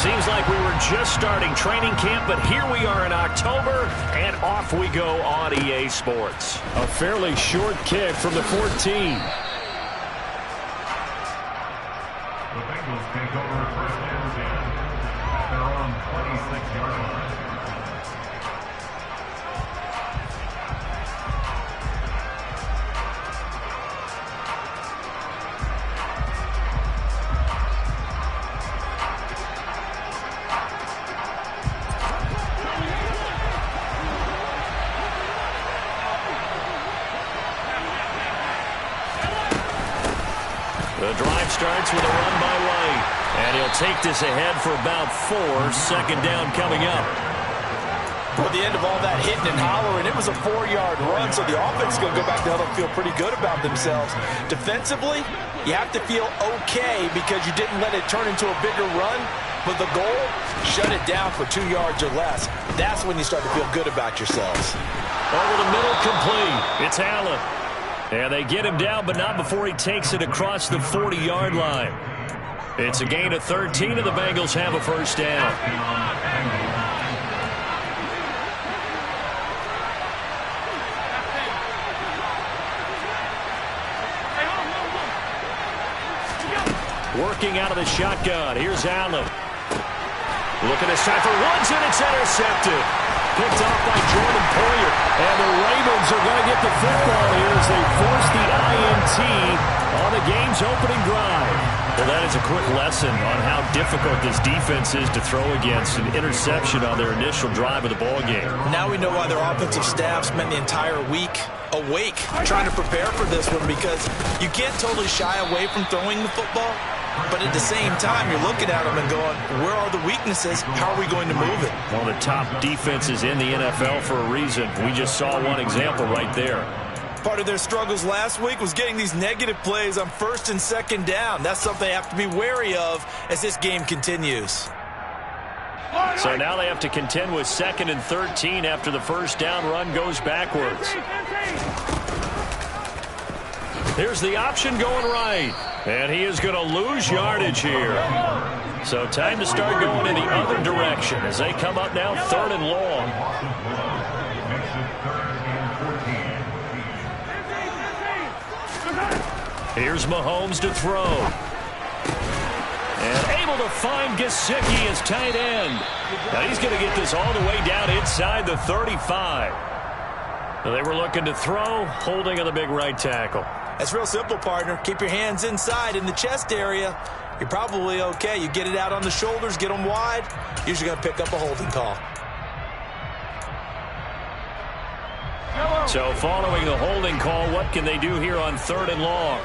Seems like we were just starting training camp, but here we are in October, and off we go on EA Sports. A fairly short kick from the 14. The Bengals take over first and 10 at their own 26-yard line. The drive starts with a run by White. And he'll take this ahead for about 4. Second down coming up. Toward the end of all that hitting and hollering, it was a 4-yard run, so the offense is going to go back to how they feel pretty good about themselves. Defensively, you have to feel okay because you didn't let it turn into a bigger run, but the goal, shut it down for 2 yards or less. That's when you start to feel good about yourselves. Over the middle, complete. It's Allen. And they get him down, but not before he takes it across the 40-yard line. It's a gain of 13, and the Bengals have a first down. Working out of the shotgun. Here's Allen. Looking to cipher Woods, and it's intercepted. Picked off by Jordan Poyer. And the Ravens are going to get the football here as they force the INT on the game's opening drive. Well, that is a quick lesson on how difficult this defense is to throw against. An interception on their initial drive of the ballgame. Now we know why their offensive staff spent the entire week awake trying to prepare for this one, because you can't totally shy away from throwing the football. But at the same time, you're looking at them and going, where are the weaknesses? How are we going to move it? One of the top defenses in the NFL for a reason. We just saw one example right there. Part of their struggles last week was getting these negative plays on first and second down. That's something they have to be wary of as this game continues. So now they have to contend with 2nd and 13 after the first down run goes backwards. Here's the option going right. And he is going to lose yardage here. So time to start going in the other direction as they come up now 3rd and long. Here's Mahomes to throw. And able to find Gesicki as tight end. Now he's going to get this all the way down inside the 35. Now they were looking to throw, holding on the big right tackle. That's real simple, partner. Keep your hands inside in the chest area. You're probably okay. You get it out on the shoulders, get them wide. Usually going to pick up a holding call. So following the holding call, what can they do here on 3rd and long?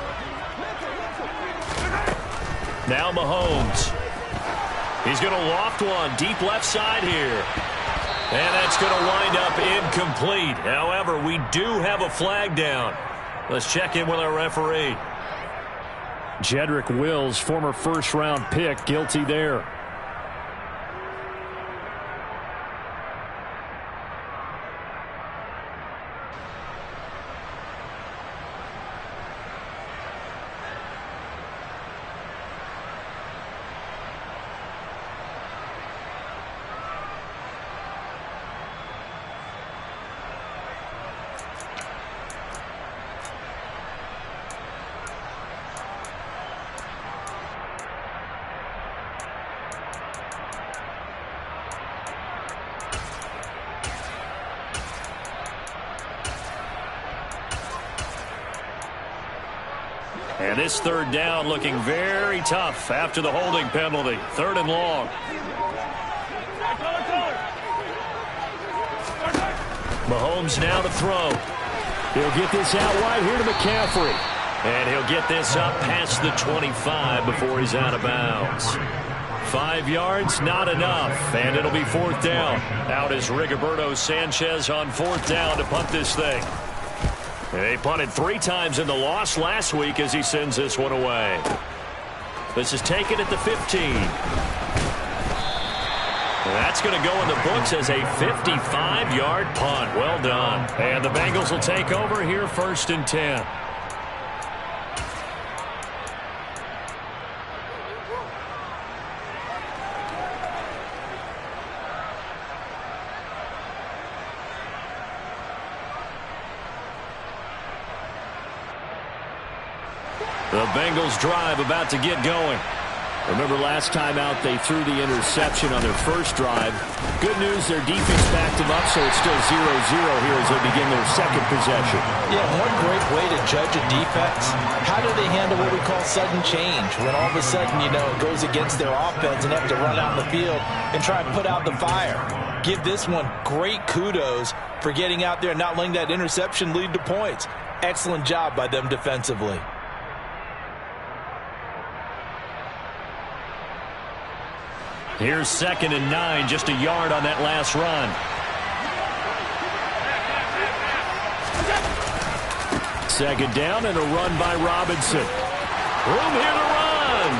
Now Mahomes. He's going to loft one deep left side here. And that's going to wind up incomplete. However, we do have a flag down. Let's check in with our referee. Jedrick Wills, former first-round pick, guilty there. And this 3rd down looking very tough after the holding penalty. 3rd and long. Mahomes now to throw. He'll get this out wide here to McCaffrey. And he'll get this up past the 25 before he's out of bounds. 5 yards, not enough. And it'll be 4th down. Out is Rigoberto Sanchez on 4th down to punt this thing. They punted 3 times in the loss last week as he sends this one away. This is taken at the 15. That's going to go in the books as a 55-yard punt. Well done. And the Bengals will take over here 1st and 10. The Bengals drive about to get going. Remember last time out they threw the interception on their first drive. Good news, their defense backed them up, so it's still 0-0 here as they begin their second possession. Yeah, one great way to judge a defense. How do they handle what we call sudden change? When all of a sudden, you know, it goes against their offense and they have to run out in the field and try and put out the fire. Give this one great kudos for getting out there and not letting that interception lead to points. Excellent job by them defensively. Here's 2nd and 9, just a yard on that last run. Second down and a run by Robinson. Room here to run.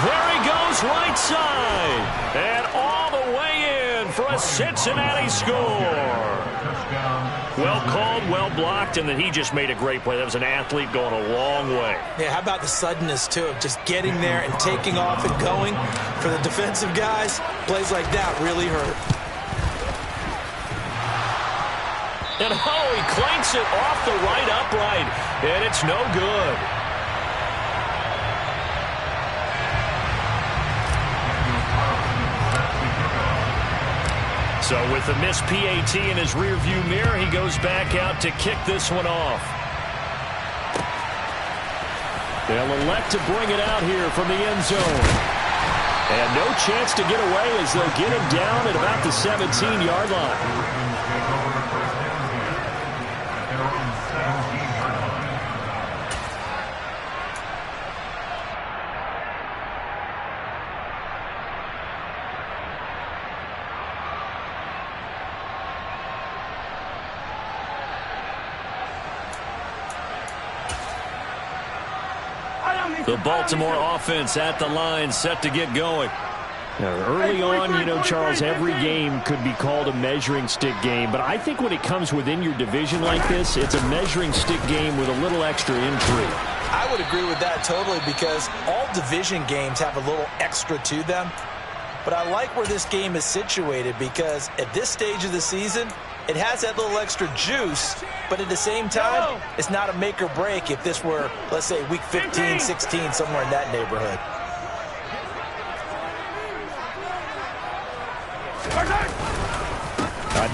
There he goes, right side. And all the way in for a Cincinnati score. Well called, well blocked, and then he just made a great play. That was an athlete going a long way. Yeah, how about the suddenness, too, of just getting there and taking off and going? For the defensive guys, plays like that really hurt. And oh, he clanks it off the right upright, and it's no good. So with the missed PAT in his rearview mirror, he goes back out to kick this one off. They'll elect to bring it out here from the end zone. And no chance to get away as they'll get him down at about the 17-yard line. The Baltimore offense at the line, set to get going. Now, early on, you know, Charles, every game could be called a measuring stick game. But I think when it comes within your division like this, it's a measuring stick game with a little extra intrigue. I would agree with that totally because all division games have a little extra to them. But I like where this game is situated because at this stage of the season, it has that little extra juice, but at the same time, it's not a make or break if this were, let's say, week 15, 16, somewhere in that neighborhood.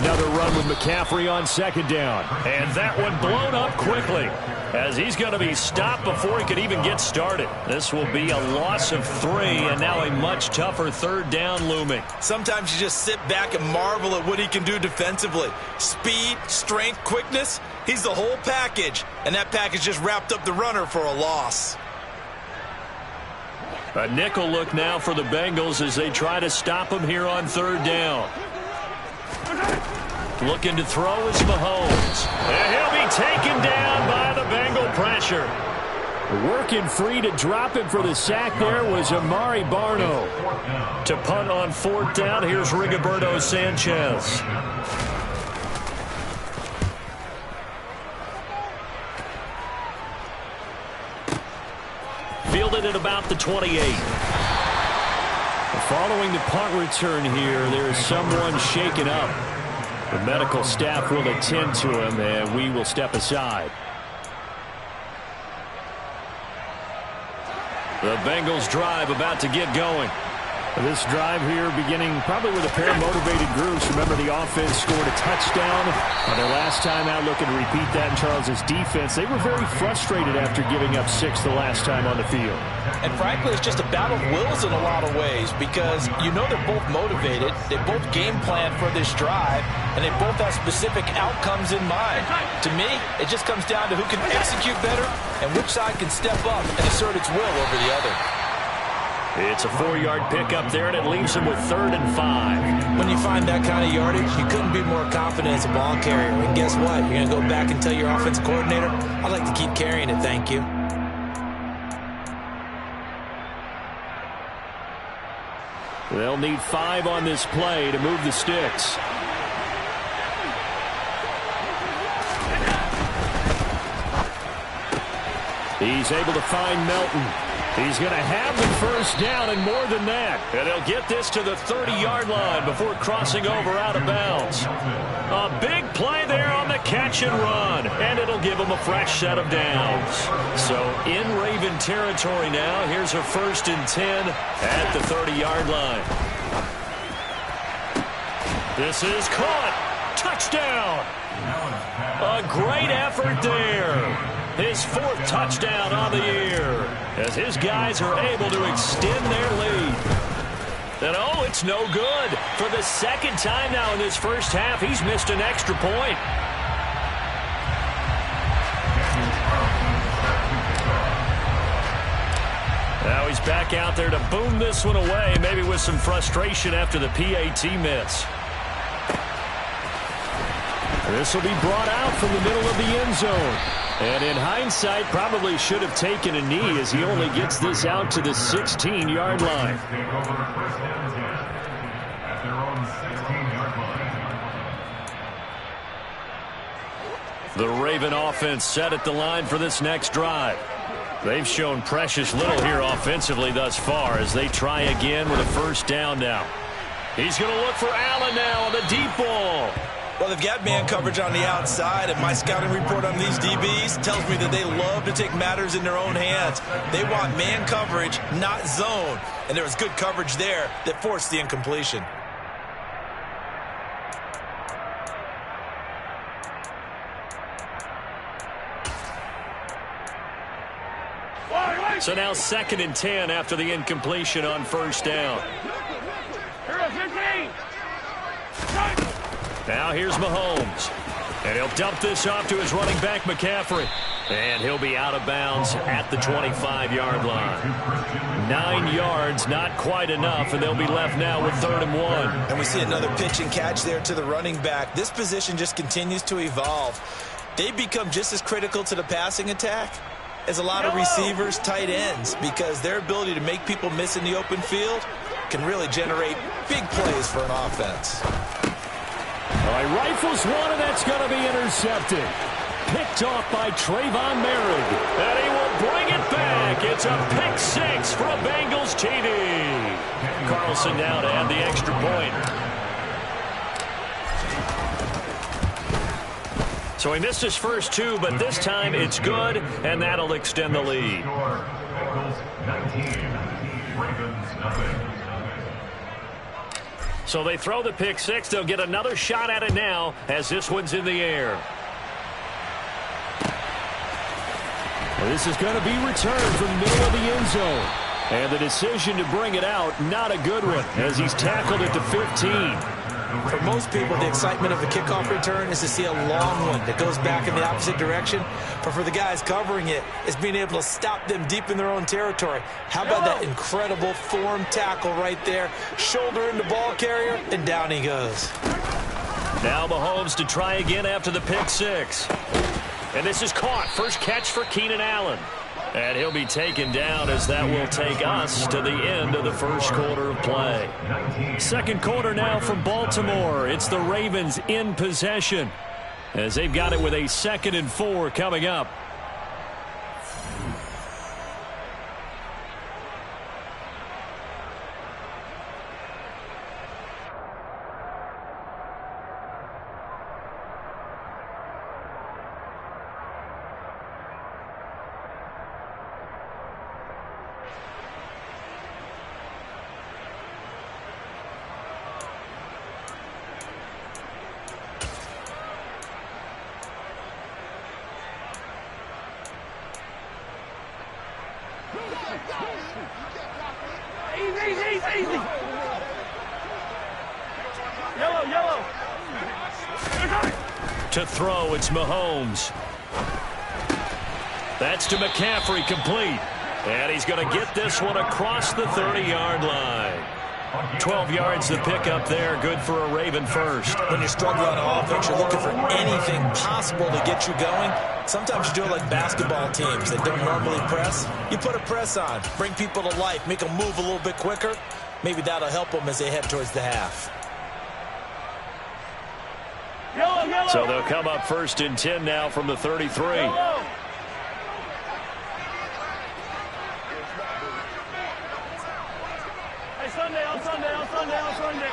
Another run with McCaffrey on 2nd down. And that one blown up quickly as he's going to be stopped before he could even get started. This will be a loss of 3 and now a much tougher 3rd down looming. Sometimes you just sit back and marvel at what he can do defensively. Speed, strength, quickness, he's the whole package. And that package just wrapped up the runner for a loss. A nickel look now for the Bengals as they try to stop him here on 3rd down. Looking to throw is Mahomes. And he'll be taken down by the Bengal pressure. Working free to drop him for the sack there was Amari Barno. To punt on 4th down, here's Rigoberto Sanchez. Fielded at about the 28. Following the punt return here, there's someone shaken up. The medical staff will attend to him, and we will step aside. The Bengals drive about to get going. This drive here beginning probably with a pair of motivated groups. Remember, the offense scored a touchdown on their last time out. Looking to repeat that in Charles's defense. They were very frustrated after giving up 6 the last time on the field. And frankly, it's just a battle of wills in a lot of ways because you know they're both motivated. They both game plan for this drive, and they both have specific outcomes in mind. To me, it just comes down to who can execute better and which side can step up and assert its will over the other. It's a 4-yard pickup there, and it leaves him with 3rd and 5. When you find that kind of yardage, you couldn't be more confident as a ball carrier. And guess what? You're going to go back and tell your offensive coordinator, I'd like to keep carrying it, thank you. They'll need 5 on this play to move the sticks. He's able to find Melton. He's going to have the first down and more than that. And he'll get this to the 30-yard line before crossing over out of bounds. A big play there on the catch and run, and it'll give him a fresh set of downs. So in Raven territory now, here's a 1st and 10 at the 30-yard line. This is caught. Touchdown. A great effort there. His 4th touchdown on the year as his guys are able to extend their lead. And oh, it's no good. For the 2nd time now in this first half, he's missed an extra point. Now he's back out there to boom this one away, maybe with some frustration after the PAT miss. This will be brought out from the middle of the end zone. And in hindsight, probably should have taken a knee as he only gets this out to the 16-yard line. The Raven offense set at the line for this next drive. They've shown precious little here offensively thus far as they try again with a first down now. He's going to look for Allen now on the deep ball. Well, they've got man coverage on the outside, and my scouting report on these DBs tells me that they love to take matters in their own hands. They want man coverage, not zone. And there was good coverage there that forced the incompletion. So now 2nd and 10 after the incompletion on first down. Now here's Mahomes. And he'll dump this off to his running back, McCaffrey. And he'll be out of bounds at the 25-yard line. 9 yards, not quite enough, and they'll be left now with 3rd and 1. And we see another pitch and catch there to the running back. This position just continues to evolve. They become just as critical to the passing attack as a lot of receivers, tight ends, because their ability to make people miss in the open field can really generate big plays for an offense. All right, rifles one, and that's going to be intercepted. Picked off by Trayvon Merritt. And he will bring it back. It's a pick 6 for a Bengals TD. Carlson now to add the extra point. So he missed his first 2, but this time it's good, and that'll extend the lead. So they throw the pick 6. They'll get another shot at it now as this one's in the air. This is going to be returned from the middle of the end zone. And the decision to bring it out, not a good one, as he's tackled at the 15. For most people, the excitement of a kickoff return is to see a long one that goes back in the opposite direction. But for the guys covering it, it's being able to stop them deep in their own territory. How about that incredible form tackle right there? Shoulder in the ball carrier, and down he goes. Now Mahomes to try again after the pick 6. And this is caught. First catch for Keenan Allen. And he'll be taken down as that will take us to the end of the first quarter of play. Second quarter now from Baltimore. It's the Ravens in possession as they've got it with a 2nd and 4 coming up. Easy. Yellow. To throw, it's Mahomes. That's to McCaffrey, complete. And he's going to get this one across the 30-yard line. 12 yards to pick up there, good for a Raven first. When you're struggling on offense, you're looking for anything possible to get you going. Sometimes you do it like basketball teams that don't normally press. You put a press on, bring people to life, make them move a little bit quicker. Maybe that'll help them as they head towards the half. Yellow. So they'll come up 1st and 10 now from the 33. Yellow. Sunday, on Sunday, on Sunday, on Sunday.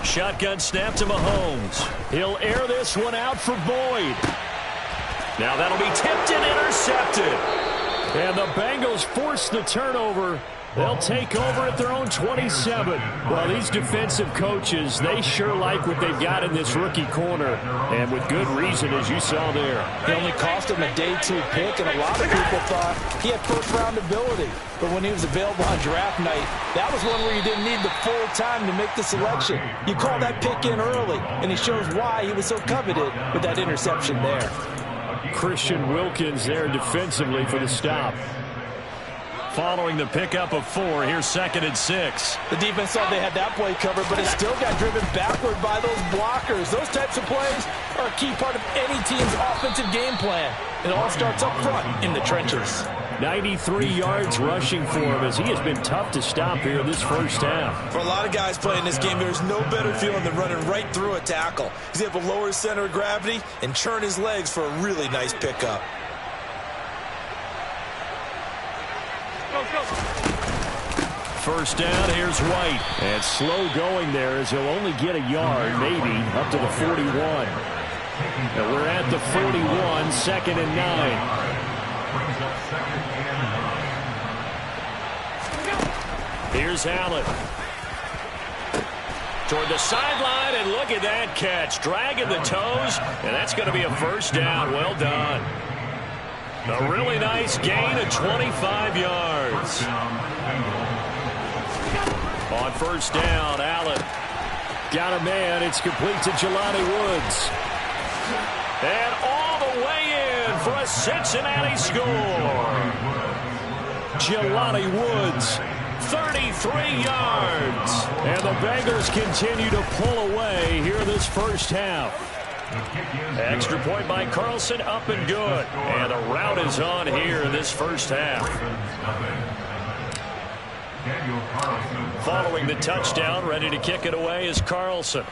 Shotgun snap to Mahomes. He'll air this one out for Boyd. Now that'll be tipped and intercepted. And the Bengals force the turnover. They'll take over at their own 27. Well, these defensive coaches, they sure like what they've got in this rookie corner. And with good reason, as you saw there. It only cost him a day 2 pick, and a lot of people thought he had first-round ability. But when he was available on draft night, that was one where you didn't need the full time to make the selection. You call that pick in early, and it shows why he was so coveted with that interception there. Christian Wilkins there defensively for the stop. Following the pickup of 4, here's 2nd and 6. The defense thought they had that play covered, but it still got driven backward by those blockers. Those types of plays are a key part of any team's offensive game plan. It all starts up front in the trenches. 93 yards rushing for him as he has been tough to stop here this first half. For a lot of guys playing this game, there's no better feeling than running right through a tackle. He's able to lower his center of gravity and churn his legs for a really nice pickup. First down, here's White. And slow going there as he'll only get a yard, maybe, up to the 41. And we're at the 41, 2nd and 9. Here's Allen. Toward the sideline, and look at that catch. Dragging the toes, and that's going to be a first down. Well done. A really nice gain of 25 yards. On first down, Allen. Got a man. It's complete to Jelani Woods. And all the way in for a Cincinnati score. Jelani Woods, 33 yards. and the Bengals continue to pull away here this first half. Extra point by Carlson, up and good. And the route is on here in this first half. Following the touchdown, ready to kick it away is Carlson.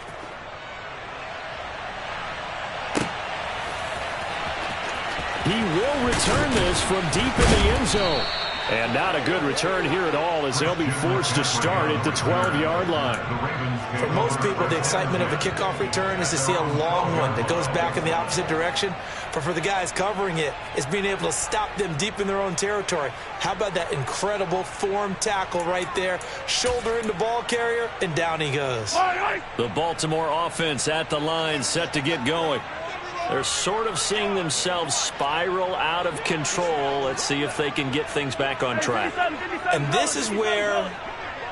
He will return this from deep in the end zone. And not a good return here at all, as they'll be forced to start at the 12-yard line. For most people, the excitement of a kickoff return is to see a long one that goes back in the opposite direction. But for the guys covering it, it's being able to stop them deep in their own territory. How about that incredible form tackle right there? Shoulder into ball carrier, and down he goes. The Baltimore offense at the line, set to get going. They're sort of seeing themselves spiral out of control. Let's see if they can get things back on track. And this is where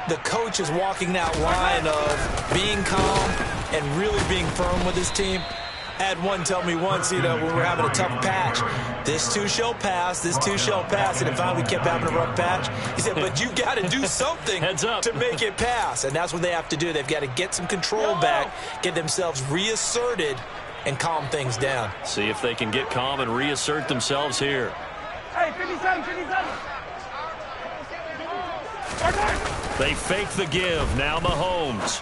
the coach is walking that line of being calm and really being firm with his team. I had one tell me once, when we were having a tough patch, this too shall pass, this too shall pass. And finally we kept having a rough patch. He said, but you got to do something Heads up. to make it pass. And that's what they have to do. They've got to get some control back, get themselves reasserted, and calm things down. See if they can get calm and reassert themselves here. Hey, 57, 57. They fake the give. Now Mahomes.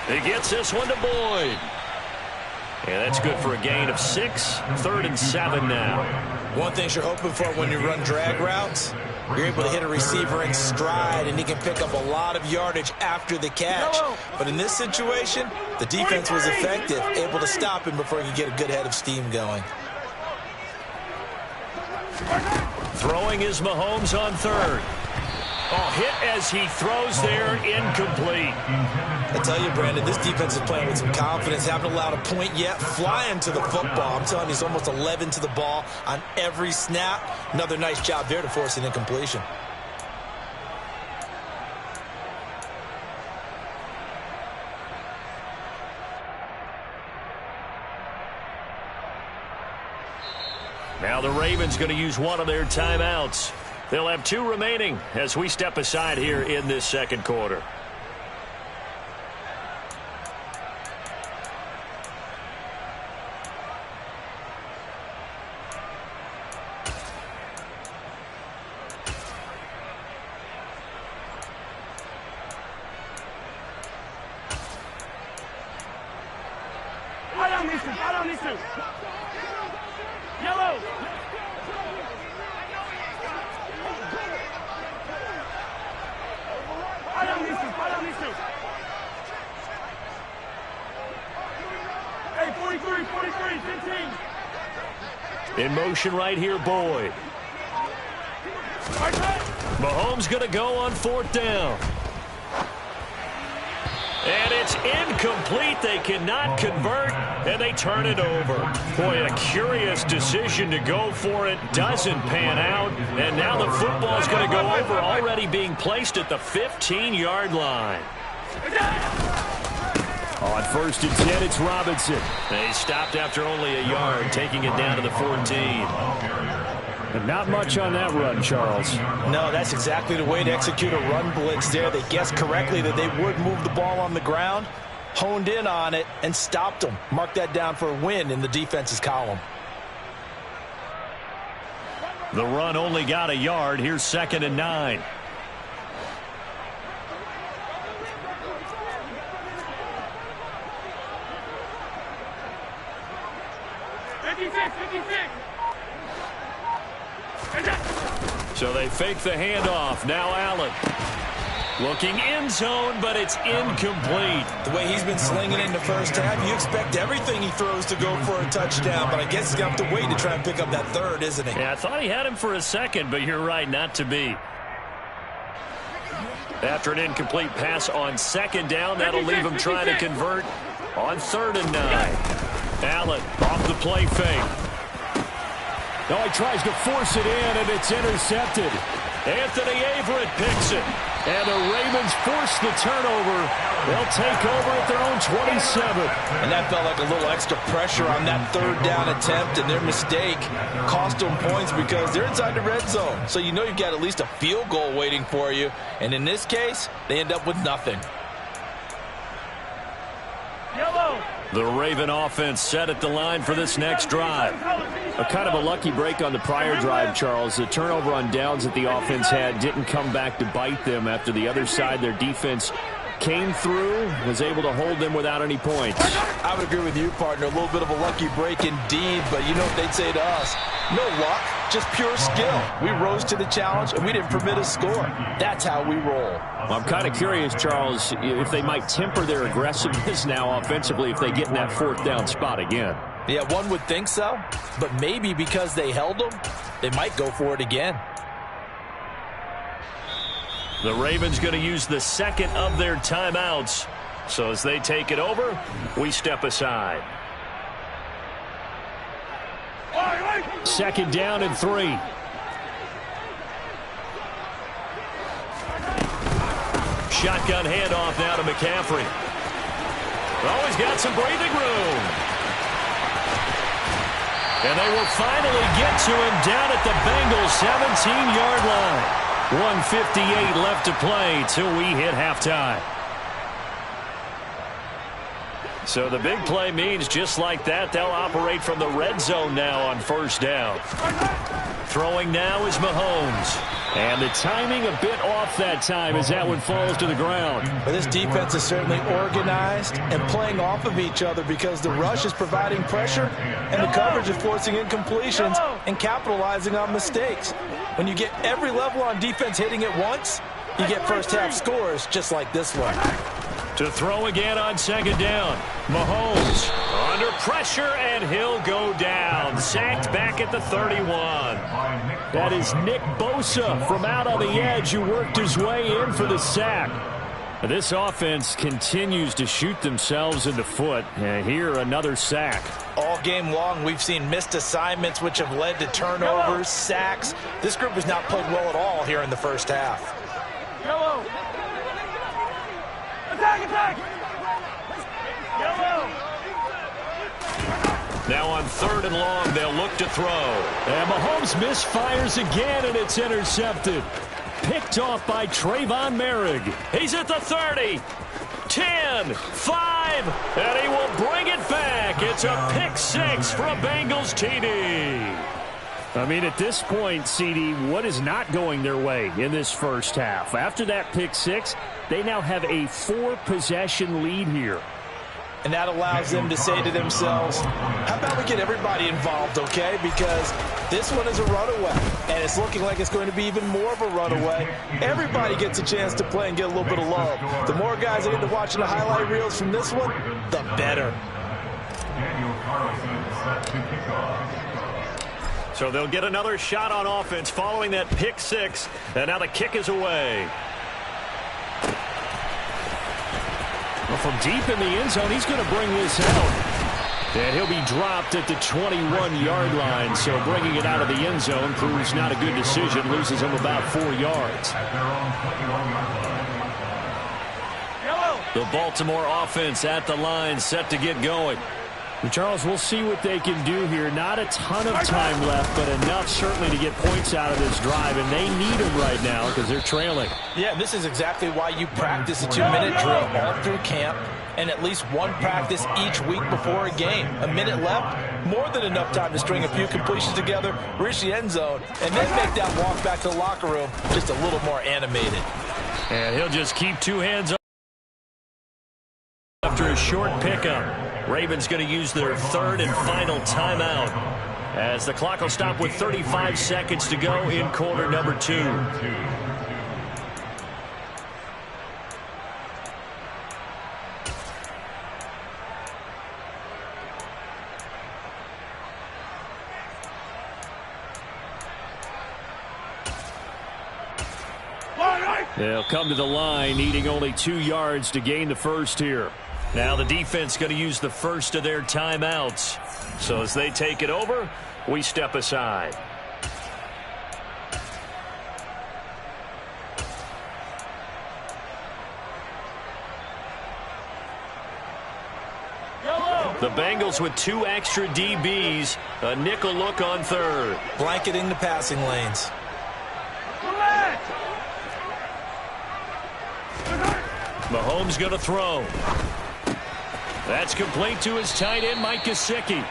He gets this one to Boyd. And that's good for a gain of 6. 3rd and 7 now. One thing you're hoping for when you run drag routes, you're able to hit a receiver in stride, and he can pick up a lot of yardage after the catch. But in this situation, the defense was effective, able to stop him before he could get a good head of steam going. Throwing is Mahomes on 3rd. Oh, hit as he throws there, incomplete. I tell you, Brandon, this defense is playing with some confidence. Haven't allowed a point yet. Flying to the football. I'm telling you, he's almost 11 to the ball on every snap. Another nice job there to force an incompletion. Now the Ravens going to use one of their timeouts. They'll have 2 remaining as we step aside here in this second quarter. Yellow. In motion right here, Boyd. Mahomes going to go on 4th down. And it's incomplete. They cannot convert, and they turn it over. Boy, a curious decision to go for it. Doesn't pan out, and now the football's going to go over, already being placed at the 15-yard line. On 1st and 10, it's Robinson. They stopped after only a yard, taking it down to the 14. And not much on that run, Charles. No, that's exactly the way to execute a run blitz there. They guessed correctly that they would move the ball on the ground, honed in on it, and stopped them. Mark that down for a win in the defense's column. The run only got a yard. Here's 2nd and 9. So they fake the handoff. Now Allen. Looking end zone, but it's incomplete. The way he's been slinging in the first half, you expect everything he throws to go for a touchdown, but I guess he's going to have to wait to try and pick up that 3rd, isn't he? Yeah, I thought he had him for a second, but you're right, not to be. After an incomplete pass on 2nd down, that'll leave him trying to convert on 3rd and 9. Allen off the play fake. No, he tries to force it in, and it's intercepted. Anthony Averett picks it. And the Ravens force the turnover. They'll take over at their own 27. And that felt like a little extra pressure on that 3rd down attempt, and their mistake cost them points because they're inside the red zone. So you know you've got at least a field goal waiting for you. And in this case, they end up with nothing. Yellow. The Raven offense set at the line for this next drive. A kind of a lucky break on the prior drive, Charles. The turnover on downs that the offense had didn't come back to bite them after the other side. Their defense came through, was able to hold them without any points. I would agree with you, partner. A little bit of a lucky break indeed, but you know what they'd say to us. No luck, just pure skill. We rose to the challenge, and we didn't permit a score. That's how we roll. Well, I'm kind of curious, Charles, if they might temper their aggressiveness now offensively if they get in that 4th down spot again. Yeah, one would think so, but maybe because they held them, they might go for it again. The Ravens going to use the 2nd of their timeouts. So as they take it over, we step aside. 2nd down and 3. Shotgun handoff now to McCaffrey. Oh, he's got some breathing room. And they will finally get to him down at the Bengals 17-yard line. 1:58 left to play till we hit halftime. So the big play means just like that, they'll operate from the red zone now on 1st down. Throwing now is Mahomes. And the timing a bit off that time as that one falls to the ground. But this defense is certainly organized and playing off of each other because the rush is providing pressure and the coverage is forcing incompletions and capitalizing on mistakes. When you get every level on defense hitting at once, you get first half scores just like this one. To throw again on 2nd down. Mahomes under pressure, and he'll go down. Sacked back at the 31. That is Nick Bosa from out on the edge who worked his way in for the sack. This offense continues to shoot themselves in the foot. And here, another sack. All game long, we've seen missed assignments which have led to turnovers, sacks. This group has not played well at all here in the first half. Yellow. Attack, attack. Yellow. Now on 3rd and long, they'll look to throw. And Mahomes misfires again, and it's intercepted. Picked off by Trayvon Merrick. He's at the 30. 10, 5, and he will bring it back. It's a pick 6 for a Bengals TD. I mean, at this point, CD, what is not going their way in this first half? After that pick 6, they now have a 4-possession lead here. And that allows them to say to themselves, how about we get everybody involved, okay? Because this one is a runaway, and it's looking like it's going to be even more of a runaway. Everybody gets a chance to play and get a little bit of love. The more guys that get to watching the highlight reels from this one, the better. So they'll get another shot on offense following that pick six. And now the kick is away. Well, from deep in the end zone, he's going to bring this out. And he'll be dropped at the 21-yard line. So bringing it out of the end zone proves not a good decision. Loses him about 4 yards. The Baltimore offense at the line, set to get going. And Charles, we'll see what they can do here. Not a ton of time left, but enough certainly to get points out of this drive. And they need them right now because they're trailing. Yeah, this is exactly why you practice a 2-minute drill all through camp and at least one practice each week before a game. A minute left, more than enough time to string a few completions together, reach the end zone, and then make that walk back to the locker room just a little more animated. And he'll just keep 2 hands up after a short pickup. Ravens going to use their 3rd and final timeout as the clock will stop with 35 seconds to go in quarter number 2. They'll come to the line, needing only 2 yards to gain the first here. Now the defense going to use the first of their timeouts. So as they take it over, we step aside. The Bengals with 2 extra DBs, a nickel look on 3rd. Blanketing the passing lanes. Mahomes going to throw. That's complete to his tight end, Mike Gesicki.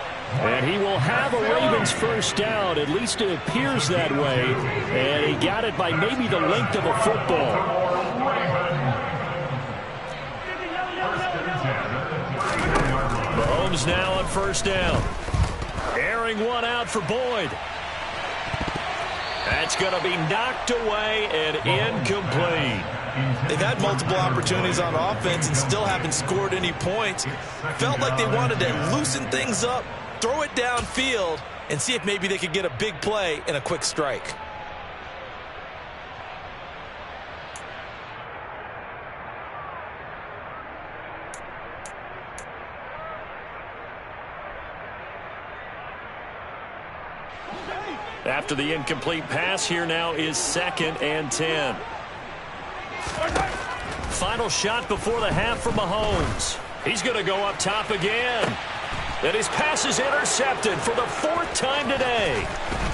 And he will have a Ravens first down. At least it appears that way. And he got it by maybe the length of a football. Mahomes now on first down. Airing one out for Boyd. That's going to be knocked away and incomplete. They've had multiple opportunities on offense and still haven't scored any points. Felt like they wanted to loosen things up, throw it downfield, and see if maybe they could get a big play and a quick strike. After the incomplete pass, here now is 2nd and 10. Final shot before the half from Mahomes. He's going to go up top again. And his pass is intercepted for the 4th time today.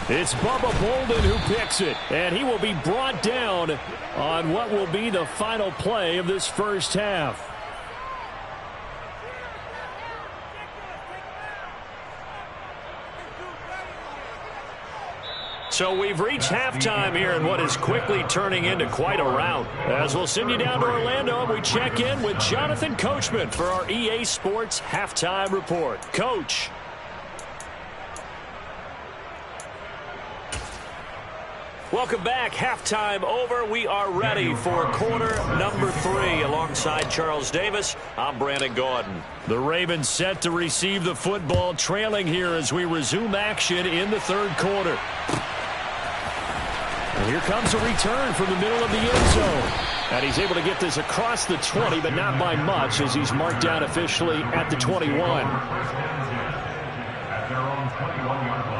It's Bubba Bolden who picks it. And he will be brought down on what will be the final play of this first half. So we've reached halftime here in what is quickly turning into quite a rout. As we'll send you down to Orlando and we check in with Jonathan Coachman for our EA Sports Halftime Report. Coach. Welcome back. Halftime over. We are ready for quarter number 3. Alongside Charles Davis, I'm Brandon Gaudin. The Ravens set to receive the football, trailing here as we resume action in the 3rd quarter. And here comes a return from the middle of the end zone. And he's able to get this across the 20, but not by much as he's marked down officially at the 21. At their own 21-yard line.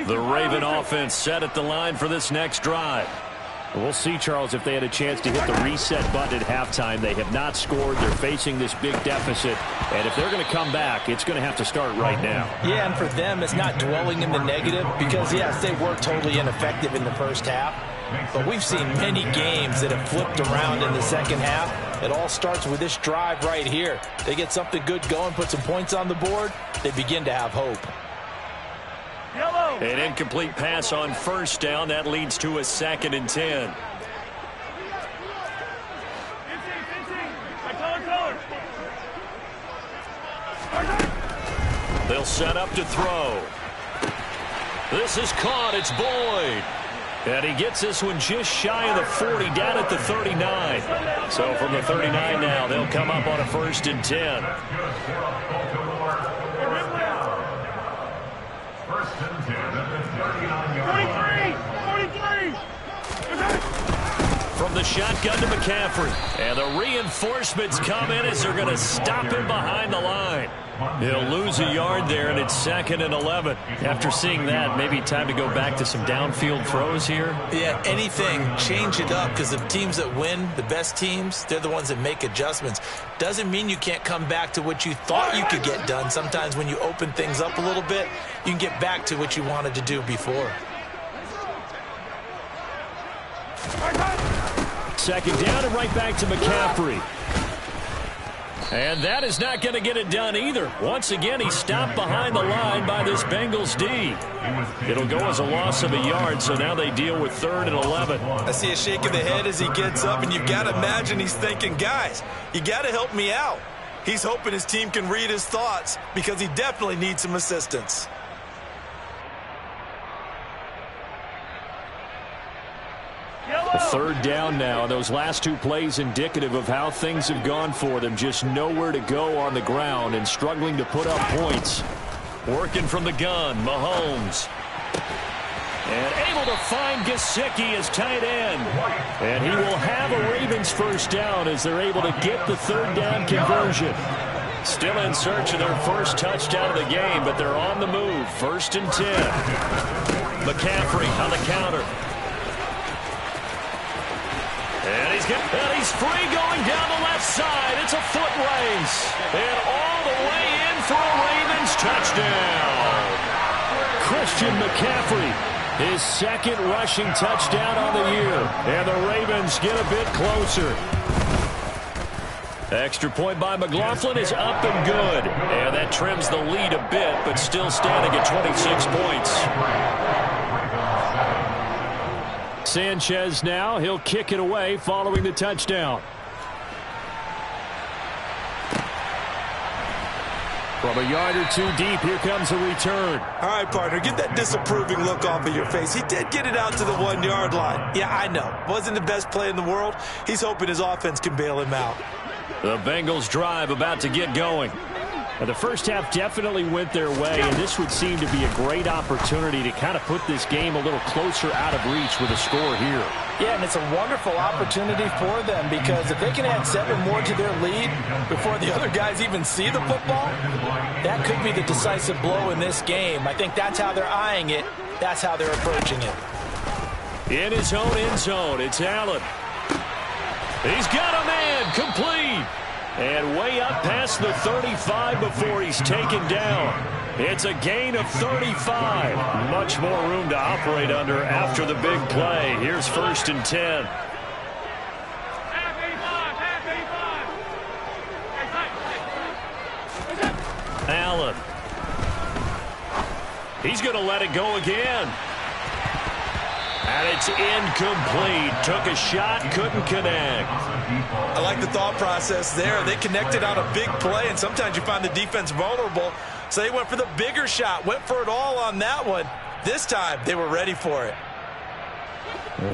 The Raven offense set at the line for this next drive. We'll see, Charles, if they had a chance to hit the reset button at halftime. They have not scored. They're facing this big deficit. And if they're going to come back, it's going to have to start right now. Yeah, and for them, it's not dwelling in the negative because, yes, they were totally ineffective in the first half. But we've seen many games that have flipped around in the second half. It all starts with this drive right here. They get something good going, put some points on the board, they begin to have hope. An incomplete pass on first down. That leads to a 2nd and 10. He'll set up to throw. This is caught. It's Boyd. And he gets this one just shy of the 40, down at the 39. So from the 39 now, they'll come up on a 1st and 10. First and 10 at the 39-yard line. 43! From the shotgun to McCaffrey. And the reinforcements come in as they're going to stop him behind the line. He'll lose a yard there, and it's 2nd and 11. After seeing that, maybe time to go back to some downfield throws here. Yeah, anything. Change it up, because the teams that win, the best teams, they're the ones that make adjustments. Doesn't mean you can't come back to what you thought you could get done. Sometimes when you open things up a little bit, you can get back to what you wanted to do before. 2nd down and right back to McCaffrey. And that is not going to get it done either. Once again, he's stopped behind the line by this Bengals D. It'll go as a loss of a yard, so now they deal with 3rd and 11. I see a shake of the head as he gets up, and you've got to imagine he's thinking, guys, you got to help me out. He's hoping his team can read his thoughts because he definitely needs some assistance. A 3rd down now. Those last 2 plays indicative of how things have gone for them. Just nowhere to go on the ground and struggling to put up points. Working from the gun, Mahomes. And able to find Gesicki as tight end. And he will have a Ravens 1st down as they're able to get the 3rd down conversion. Still in search of their first touchdown of the game, but they're on the move. 1st and 10. McCaffrey on the counter. And he's free going down the left side. It's a foot race. And all the way in for a Ravens touchdown. Christian McCaffrey, his 2nd rushing touchdown on the year. And the Ravens get a bit closer. Extra point by McLaughlin is up and good. And that trims the lead a bit, but still standing at 26 points. Sanchez now, he'll kick it away following the touchdown. From a yard or 2 deep, here comes a return. All right, partner, get that disapproving look off of your face. He did get it out to the 1-yard line. Yeah, I know. Wasn't the best play in the world. He's hoping his offense can bail him out. The Bengals drive about to get going. Now, the first half definitely went their way, and this would seem to be a great opportunity to kind of put this game a little closer out of reach with a score here. Yeah, and it's a wonderful opportunity for them because if they can add 7 more to their lead before the other guys even see the football, that could be the decisive blow in this game. I think that's how they're eyeing it. That's how they're approaching it. In his own end zone, it's Allen. He's got a man, complete. And way up past the 35 before he's taken down. It's a gain of 35. Much more room to operate under after the big play. Here's 1st and 10. Allen. He's going to let it go again. And it's incomplete. Took a shot, couldn't connect. I like the thought process there. They connected on a big play, and sometimes you find the defense vulnerable. So they went for the bigger shot, went for it all on that one. This time, they were ready for it.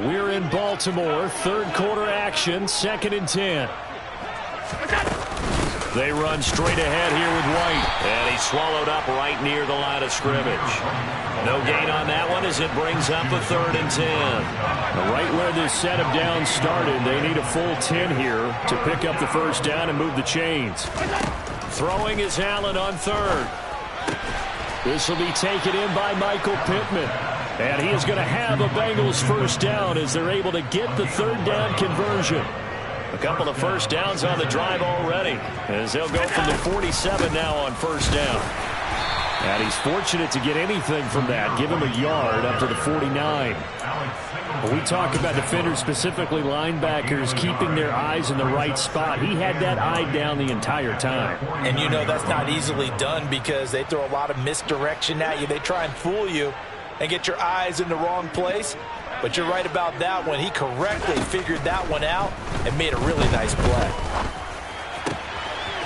We're in Baltimore. 3rd quarter action, 2nd and 10. They run straight ahead here with White. And he's swallowed up right near the line of scrimmage. No gain on that one as it brings up a 3rd and 10. Right where this set of downs started, they need a full 10 here to pick up the 1st down and move the chains. Throwing is Allen on 3rd. This will be taken in by Michael Pittman. And he is going to have a Bengals 1st down as they're able to get the 3rd down conversion. A couple of 1st downs on the drive already as they'll go from the 47 now on 1st down. And he's fortunate to get anything from that. Give him a yard up to the 49. When we talk about defenders, specifically linebackers, keeping their eyes in the right spot, he had that eye down the entire time. And you know that's not easily done because they throw a lot of misdirection at you. They try and fool you and get your eyes in the wrong place. But you're right about that one. He correctly figured that one out and made a really nice play.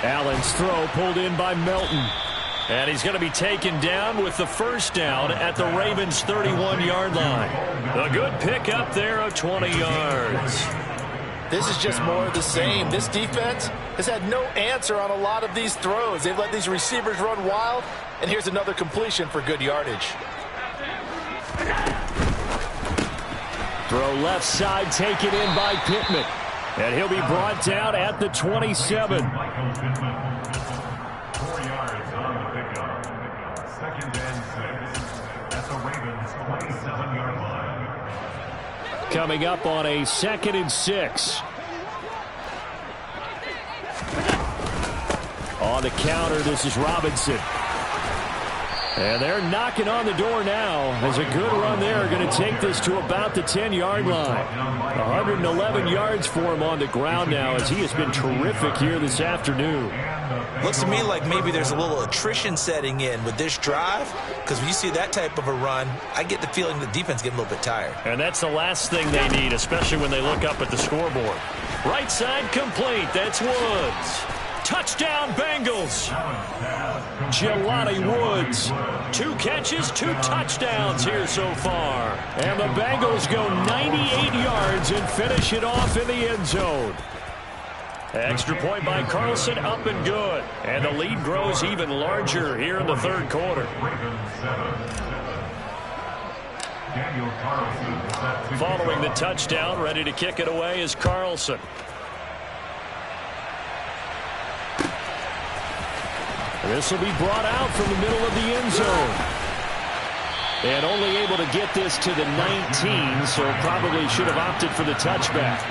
Allen's throw pulled in by Melton. And he's going to be taken down with the first down at the Ravens' 31-yard line. A good pickup there of 20 yards. This is just more of the same. This defense has had no answer on a lot of these throws. They've let these receivers run wild, and here's another completion for good yardage. Throw left side, taken in by Pittman. And he'll be brought down at the 27. 4 yards on the pickup. 2nd and 6 at the Ravens' 27-yard line. Coming up on a 2nd and 6. On the counter, this is Robinson. And they're knocking on the door now as a good run there. Going to take this to about the 10-yard line. 111 yards for him on the ground now as he has been terrific here this afternoon. Looks to me like maybe there's a little attrition setting in with this drive, because when you see that type of a run, I get the feeling the defense getting a little bit tired. And that's the last thing they need, especially when they look up at the scoreboard. Right side complete. That's Woods. Touchdown, Bengals. Jelani Woods. 2 catches, 2 touchdowns here so far. And the Bengals go 98 yards and finish it off in the end zone. Extra point by Carlson, up and good. And the lead grows even larger here in the 3rd quarter. Following the touchdown, ready to kick it away is Carlson. This will be brought out from the middle of the end zone. And only able to get this to the 19, so probably should have opted for the touchback.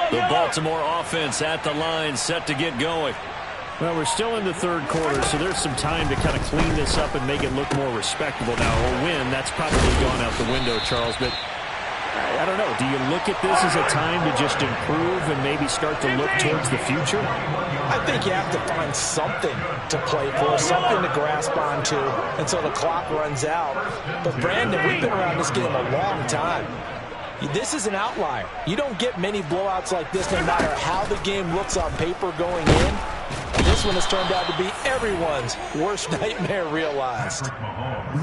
The Baltimore offense at the line, set to get going. Well, we're still in the 3rd quarter, so there's some time to kind of clean this up and make it look more respectable. Now, a win, that's probably gone out the window, Charles, but I don't know. Do you look at this as a time to just improve and maybe start to look towards the future? I think you have to find something to play for, something to grasp onto until the clock runs out. But, Brandon, we've been around this game a long time. This is an outlier. You don't get many blowouts like this no matter how the game looks on paper going in. And this one has turned out to be everyone's worst nightmare realized.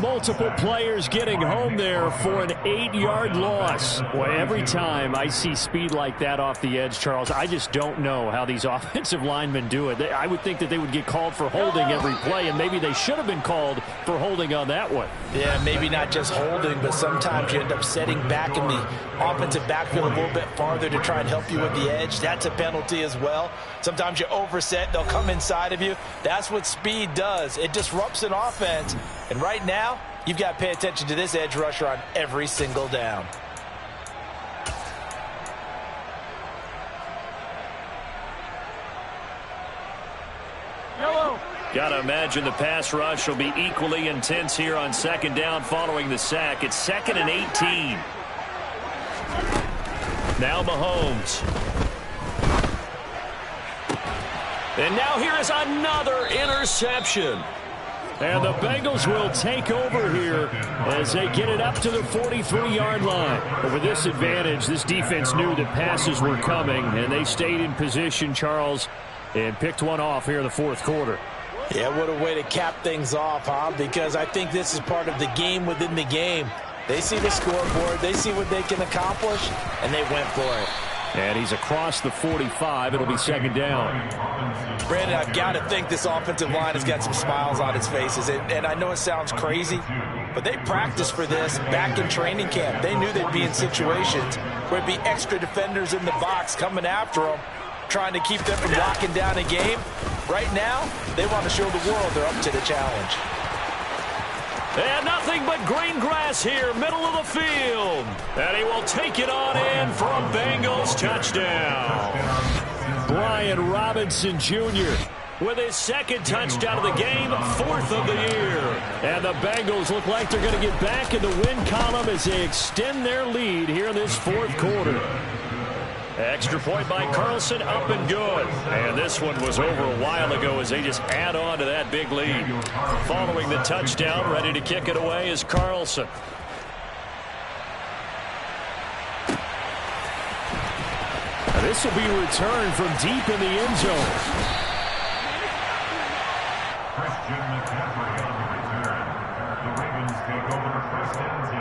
Multiple players getting home there for an 8-yard loss. Boy, every time I see speed like that off the edge, Charles, I just don't know how these offensive linemen do it. I would think that they would get called for holding every play, and maybe they should have been called for holding on that one. Yeah, maybe not just holding, but sometimes you end up setting back in the offensive backfield a little bit farther to try and help you with the edge. That's a penalty as well. Sometimes you overset, they'll come inside of you. That's what speed does. It disrupts an offense. And right now, you've got to pay attention to this edge rusher on every single down. Got to imagine the pass rush will be equally intense here on 2nd down following the sack. It's 2nd and 18. Now Mahomes. And now here is another interception. And the Bengals will take over here as they get it up to the 43-yard line. But with this advantage, this defense knew that passes were coming, and they stayed in position, Charles, and picked one off here in the 4th quarter. Yeah, what a way to cap things off, huh? Because I think this is part of the game within the game. They see the scoreboard, they see what they can accomplish, and they went for it. And he's across the 45. It'll be 2nd down. Brandon, I've got to think this offensive line has got some smiles on its faces. And I know it sounds crazy, but they practiced for this back in training camp. They knew they'd be in situations where it'd be extra defenders in the box coming after them, trying to keep them from locking down a game. Right now, they want to show the world they're up to the challenge. And nothing but green grass here, middle of the field. And he will take it on in for a Bengals touchdown. Brian Brian Robinson Jr. with his second touchdown of the game, 4th of the year. And the Bengals look like they're going to get back in the win column as they extend their lead here in this 4th quarter. Extra point by Carlson, up and good. And this one was over a while ago as they just add on to that big lead. Following the touchdown, ready to kick it away is Carlson. Now this will be returned from deep in the end zone. Christian McCaffrey on the return. The Ravens take over first and 10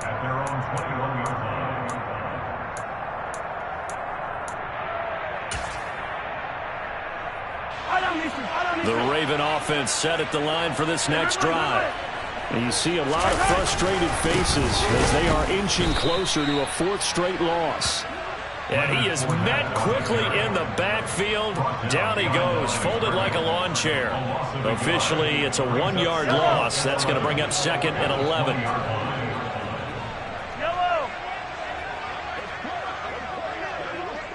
at their own 21-yard line. The Raven offense set at the line for this next drive. And you see a lot of frustrated faces as they are inching closer to a 4th straight loss. And he is met quickly in the backfield. Down he goes, folded like a lawn chair. Officially, it's a 1-yard loss. That's going to bring up 2nd and 11. Yellow!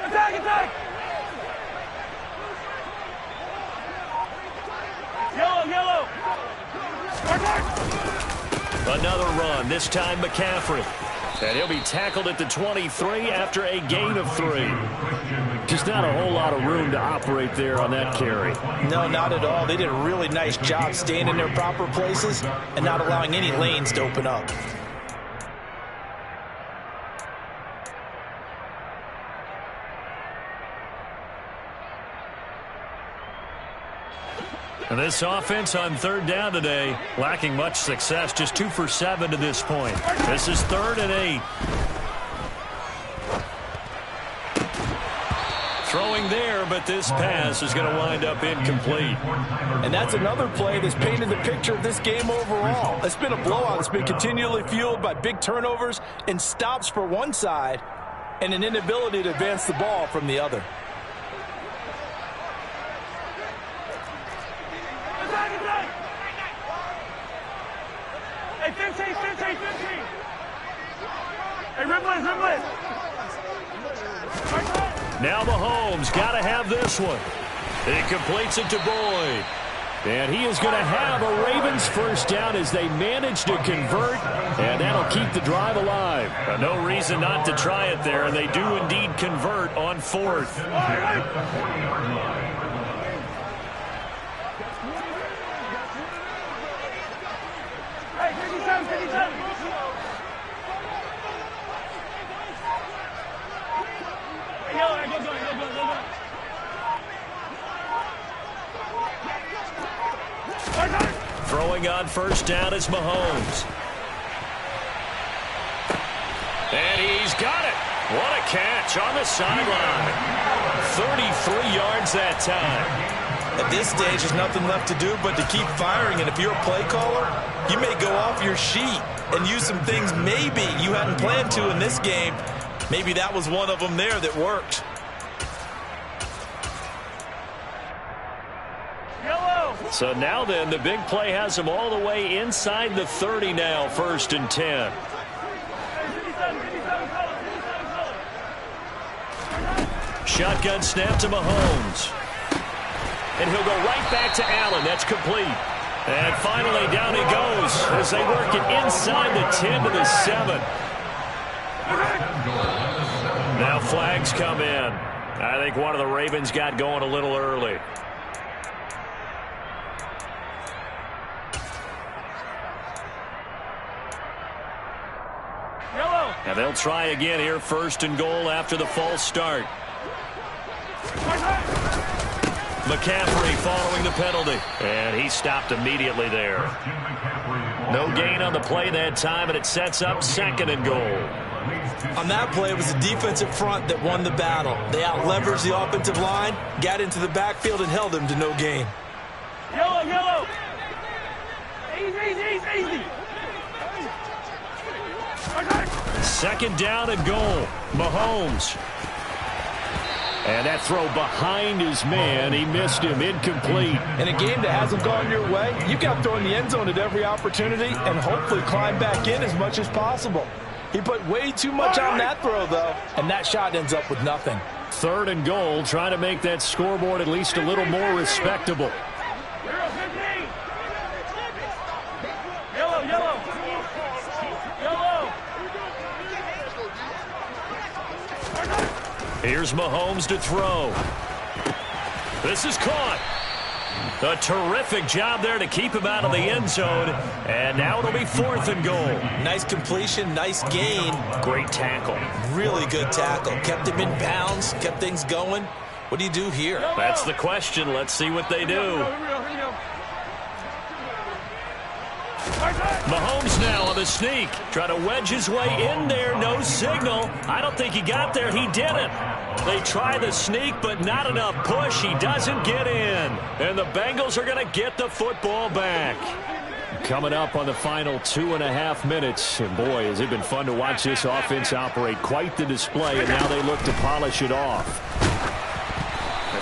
Attack, attack! Yellow! Another run, this time McCaffrey. And he'll be tackled at the 23 after a gain of 3. Just not a whole lot of room to operate there on that carry. No, not at all. They did a really nice job staying in their proper places and not allowing any lanes to open up. And this offense on 3rd down today, lacking much success, just 2 for 7 to this point. This is 3rd and 8. Throwing there, but this pass is going to wind up incomplete. And that's another play that's painted the picture of this game overall. It's been a blowout. It's been continually fueled by big turnovers and stops for one side and an inability to advance the ball from the other. Hey, 15. Hey, Ripley. Now Mahomes got to have this one. He completes it to Boyd. And he is going to have a Ravens first down as they manage to convert, and that'll keep the drive alive. No reason not to try it there, and they do indeed convert on 4th. Hey, 57. Hey, yellow, go. Throwing on first down is Mahomes. And he's got it. What a catch on the sideline. 33 yards that time. At this stage, there's nothing left to do but to keep firing. And if you're a play caller, you may go off your sheet and use some things maybe you hadn't planned to in this game. Maybe that was one of them there that worked. So now then, the big play has him all the way inside the 30 now, 1st and 10. Shotgun snap to Mahomes. And he'll go right back to Allen. That's complete. And finally, down he goes as they work it inside the 10 to the 7. Now flags come in. I think one of the Ravens got going a little early. And they'll try again here, 1st and goal after the false start. McCaffrey following the penalty. And he stopped immediately there. No gain on the play that time, and it sets up 2nd and goal. On that play, it was the defensive front that won the battle. They out-leveraged the offensive line, got into the backfield, and held him to no gain. Yellow. Easy. 2nd down and goal. Mahomes. And that throw behind his man. He missed him. Incomplete. In a game that hasn't gone your way, you've got to throw in the end zone at every opportunity and hopefully climb back in as much as possible. He put way too much on that throw, though, and that shot ends up with nothing. 3rd and goal, trying to make that scoreboard at least a little more respectable. Yellow, yellow. Yellow. Here's Mahomes to throw. This is caught. A terrific job there to keep him out of the end zone. And now it'll be 4th and goal. Nice completion, nice gain. Great tackle. Really good tackle. Kept him in bounds, kept things going. What do you do here? That's the question. Let's see what they do. Mahomes now on the sneak. Trying to wedge his way in there. No signal. I don't think he got there. He didn't. They try the sneak, but not enough push. He doesn't get in. And the Bengals are going to get the football back. Coming up on the final 2.5 minutes. And boy, has it been fun to watch this offense operate. Quite the display, and now they look to polish it off.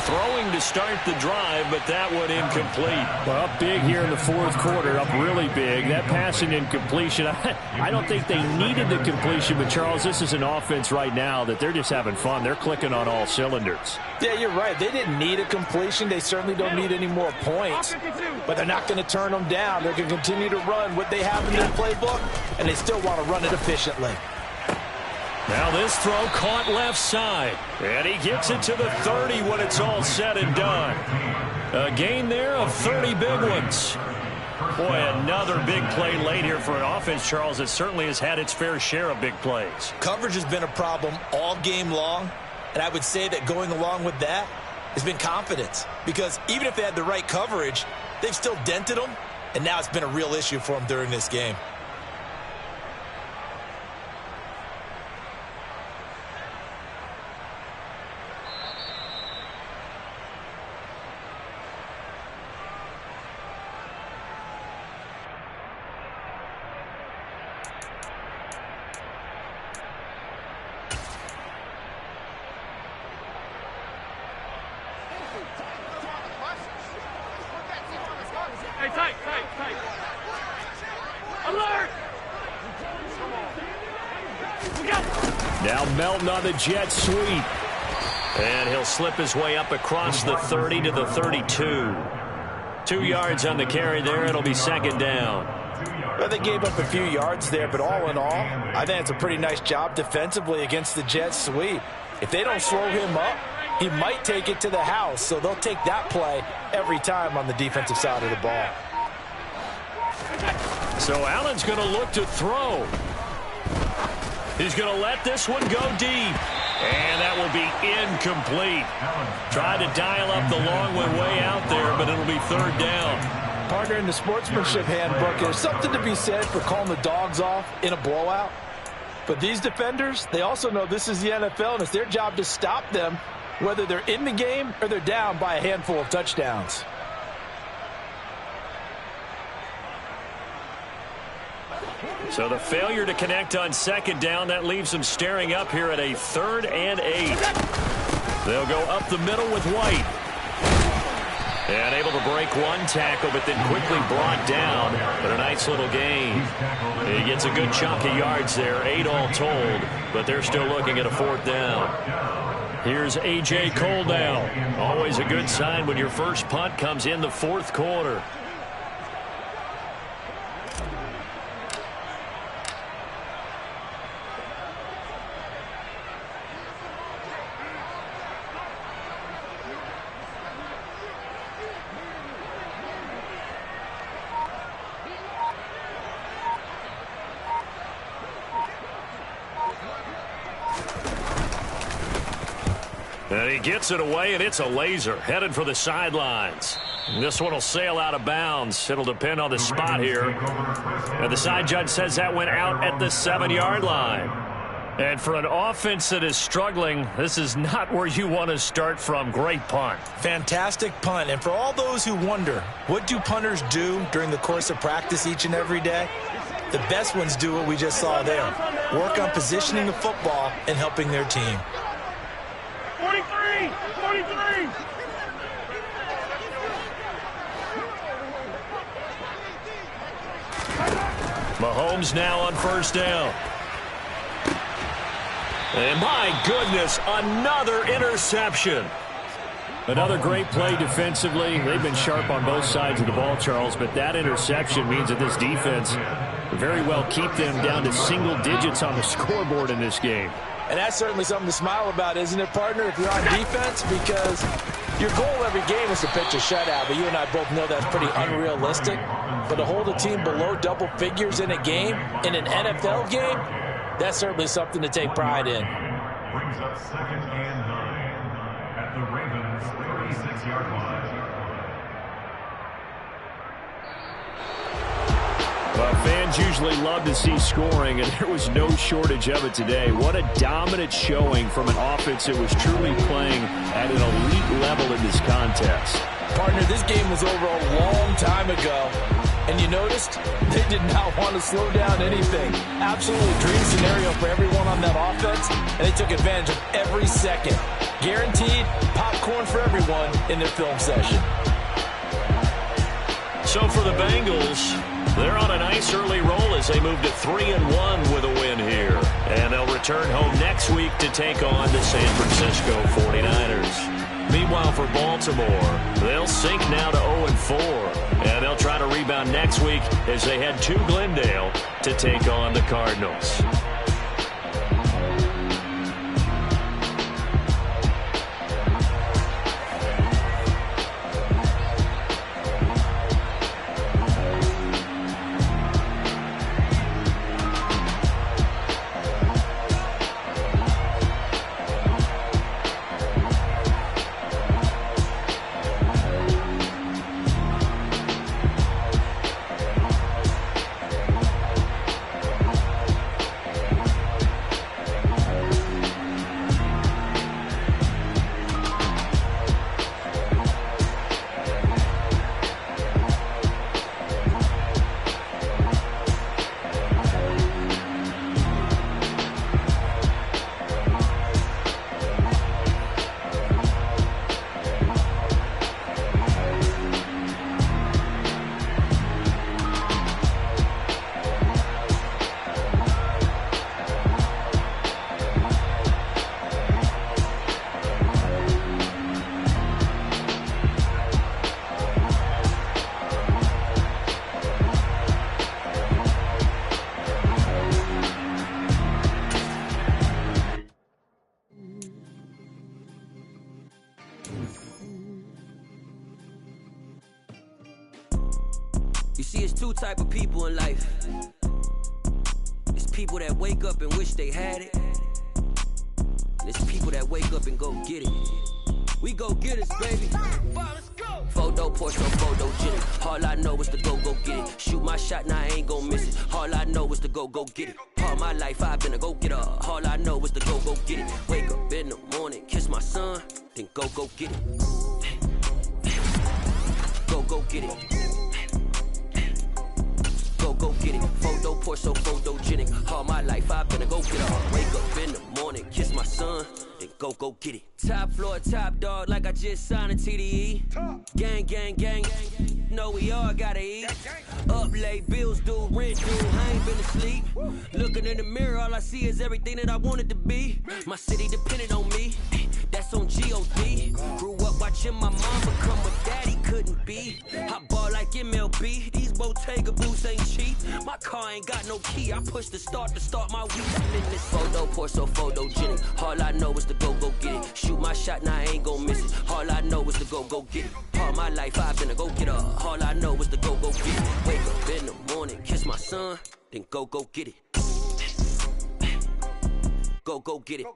Throwing to start the drive, but that one incomplete. Well, up big here in the 4th quarter, up really big. That passing incompletion, I don't think they needed the completion, but Charles, this is an offense right now that they're just having fun. They're clicking on all cylinders. Yeah, you're right. They didn't need a completion. They certainly don't need any more points, but they're not going to turn them down. They're going to continue to run what they have in their playbook, and they still want to run it efficiently. Now this throw caught left side. And he gets it to the 30 when it's all said and done. A gain there of 30 big ones. Boy, another big play late here for an offense, Charles, that certainly has had its fair share of big plays. Coverage has been a problem all game long, and I would say that going along with that has been confidence. Because even if they had the right coverage, they've still dented them, and now it's been a real issue for them during this game. Hey, tight. Alert! Now Melton on the jet sweep. And he'll slip his way up across the 30 to the 32. 2 yards on the carry there. It'll be 2nd down. Well, they gave up a few yards there, but all in all, I think it's a pretty nice job defensively against the jet sweep. If they don't slow him up, he might take it to the house, so they'll take that play every time on the defensive side of the ball. So Allen's going to look to throw. He's going to let this one go deep. And that will be incomplete. Tried to dial up the long one way out there, but it'll be 3rd down. Partner, in the sportsmanship handbook, there's something to be said for calling the dogs off in a blowout. But these defenders, they also know this is the NFL, and it's their job to stop them, whether they're in the game or they're down by a handful of touchdowns. So the failure to connect on 2nd down, that leaves them staring up here at a 3rd and 8. They'll go up the middle with White. And able to break one tackle, but then quickly brought down. But a nice little gain. He gets a good chunk of yards there, 8 all told. But they're still looking at a 4th down. Here's A.J. Cole now. Always a good sign when your first punt comes in the 4th quarter. And he gets it away, and it's a laser headed for the sidelines. This one will sail out of bounds. It'll depend on the spot here. And the side judge says that went out at the 7-yard line. And for an offense that is struggling, this is not where you want to start from. Great punt. Fantastic punt. And for all those who wonder, what do punters do during the course of practice each and every day? The best ones do what we just saw there. Work on positioning the football and helping their team. 43! Mahomes now on 1st down. And my goodness, another interception. Another great play defensively. They've been sharp on both sides of the ball, Charles, but that interception means that this defense very well keep them down to single digits on the scoreboard in this game. And that's certainly something to smile about, isn't it, partner, if you're on defense? Because your goal every game is to pitch a shutout, but you and I both know that's pretty unrealistic. But to hold a team below double figures in a game, in an NFL game, that's certainly something to take pride in. Brings up 2nd and 9 at the Ravens' 36-yard line. Well, fans usually love to see scoring, and there was no shortage of it today. What a dominant showing from an offense that was truly playing at an elite level in this contest. Partner, this game was over a long time ago, and you noticed they did not want to slow down anything. Absolutely dream scenario for everyone on that offense, and they took advantage of every second. Guaranteed popcorn for everyone in their film session. So for the Bengals, they're on a nice early roll as they move to 3-1 with a win here. And they'll return home next week to take on the San Francisco 49ers. Meanwhile, for Baltimore, they'll sink now to 0-4. And they'll try to rebound next week as they head to Glendale to take on the Cardinals. You see, it's two type of people in life. It's people that wake up and wish they had it. And it's people that wake up and go get it. We go get it, baby. Photo, Porsche, photogenic. All I know is to go get it. Shoot my shot, now I ain't gon' miss it. All I know is to go get it. All my life I've been a go-getter. All I know is to go get it. Wake up in the morning, kiss my son, then go get it. Go get it. Go get it. Photo, Porsche, photogenic. All my life I've been a go-getter. Wake up in the morning, kiss my son, then go get it. Top floor, top dog, like I just signed a TDE. Gang, gang, gang. No, we all gotta eat. Up late, bills due, rent due. I ain't been asleep. Looking in the mirror, all I see is everything that I wanted to be. My city depended on me. That's on G.O.D. Grew up watching my mom become what daddy couldn't be. I ball like MLB. These Bottega boots ain't cheap. My car ain't got no key. I push the start to start my week. I'm in this photo, Porsche, photogenic. All I know is to go get it. Shoot my shot, now I ain't gon' miss it. All I know is to go get it. All my life I've been a go-getter. All I know is to go get it. Wake up in the morning, kiss my son, then go get it. Go get it.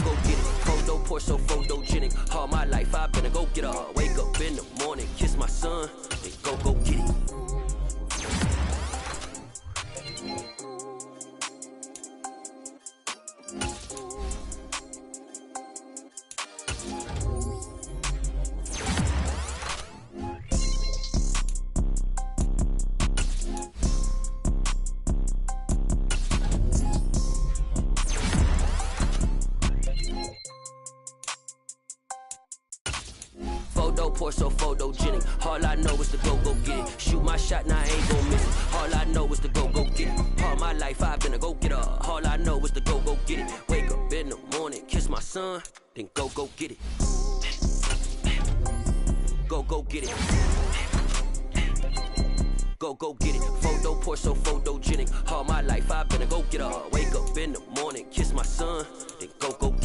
Go get it. Photo, Porsche, photogenic. All my life I've been a go-getter. Wake up in the morning, kiss my son, then go get it. pour so photogenic. All I know is to go get it. Shoot my shot, now I ain't gon' miss it. All I know is to go get it. All my life I've been a go-getter. All I know is to go get it. Wake up in the morning, kiss my son, then go get it. Go get it. Go get it. Photo pour so photogenic. All my life I've been a go-getter. Wake up in the morning, kiss my son, then go get it.